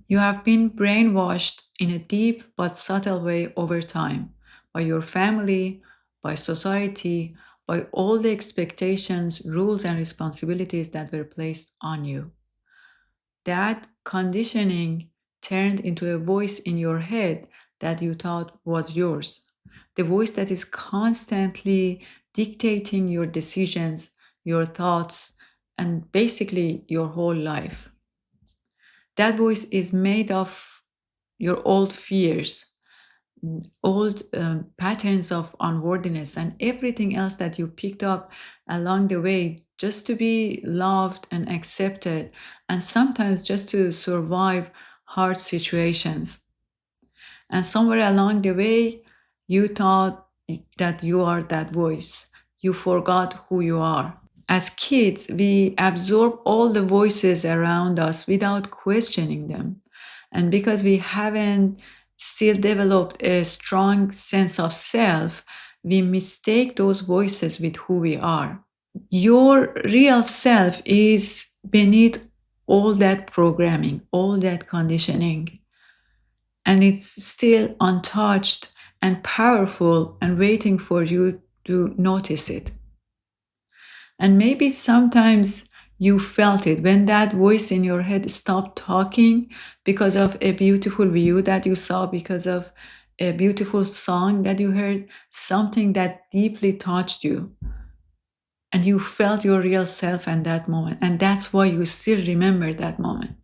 You have been brainwashed in a deep but subtle way over time by your family, by society, by all the expectations, rules, and responsibilities that were placed on you. That conditioning turned into a voice in your head that you thought was yours. The voice that is constantly dictating your decisions, your thoughts, and basically your whole life. That voice is made of your old fears, old patterns of unworthiness, and everything else that you picked up along the way just to be loved and accepted, and sometimes just to survive hard situations. And somewhere along the way, you thought that you are that voice. You forgot who you are. As kids, we absorb all the voices around us without questioning them. And because we haven't still developed a strong sense of self, we mistake those voices with who we are. Your real self is beneath all that programming, all that conditioning. And it's still untouched and powerful and waiting for you to notice it. And maybe sometimes you felt it when that voice in your head stopped talking because of a beautiful view that you saw, because of a beautiful song that you heard, something that deeply touched you. And you felt your real self in that moment. And that's why you still remember that moment.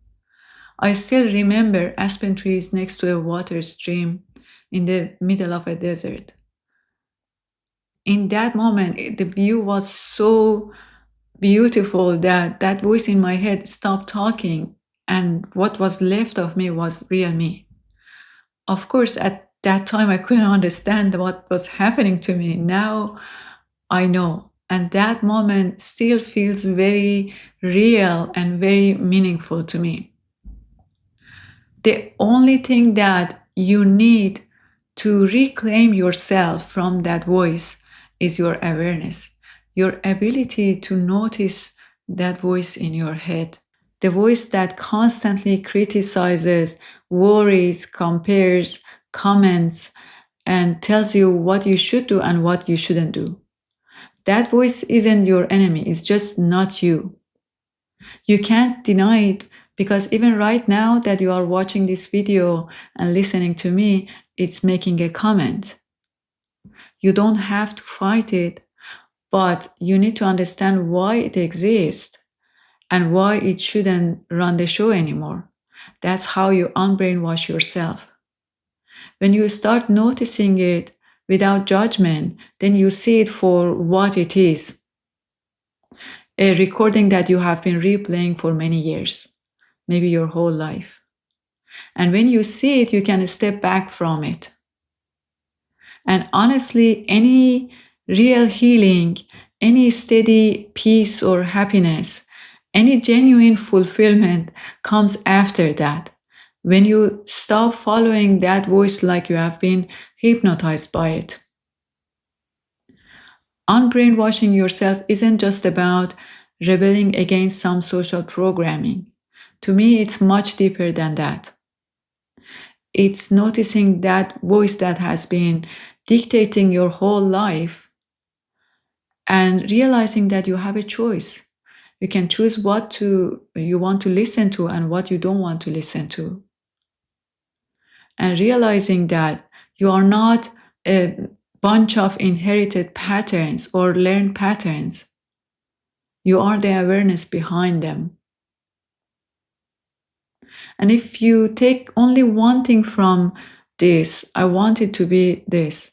I still remember aspen trees next to a water stream in the middle of a desert. In that moment, the view was so beautiful that that voice in my head stopped talking, and what was left of me was real me. Of course, at that time, I couldn't understand what was happening to me. Now I know. And that moment still feels very real and very meaningful to me. The only thing that you need to reclaim yourself from that voice is your awareness, your ability to notice that voice in your head, the voice that constantly criticizes, worries, compares, comments, and tells you what you should do and what you shouldn't do. That voice isn't your enemy, it's just not you. You can't deny it, because even right now that you are watching this video and listening to me, it's making a comment. You don't have to fight it, but you need to understand why it exists and why it shouldn't run the show anymore. That's how you unbrainwash yourself. When you start noticing it without judgment, then you see it for what it is. A recording that you have been replaying for many years, maybe your whole life. And when you see it, you can step back from it. And honestly, any real healing, any steady peace or happiness, any genuine fulfillment comes after that. When you stop following that voice like you have been hypnotized by it. Unbrainwashing yourself isn't just about rebelling against some social programming. To me, it's much deeper than that. It's noticing that voice that has been dictating your whole life and realizing that you have a choice. You can choose what you want to listen to and what you don't want to listen to. And realizing that you are not a bunch of inherited patterns or learned patterns. You are the awareness behind them. And if you take only one thing from this, I want it to be this,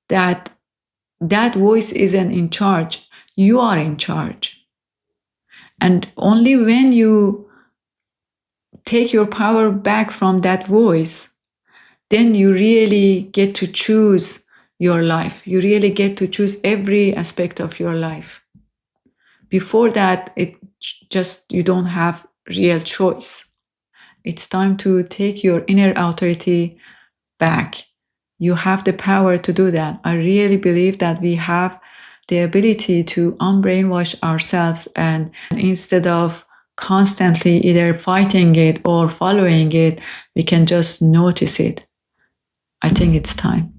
that voice isn't in charge. You are in charge. And only when you take your power back from that voice, then you really get to choose your life. You really get to choose every aspect of your life. Before that, you don't have real choice. It's time to take your inner authority back. You have the power to do that. I really believe that we have the ability to unbrainwash ourselves, and instead of constantly either fighting it or following it, we can just notice it. I think it's time.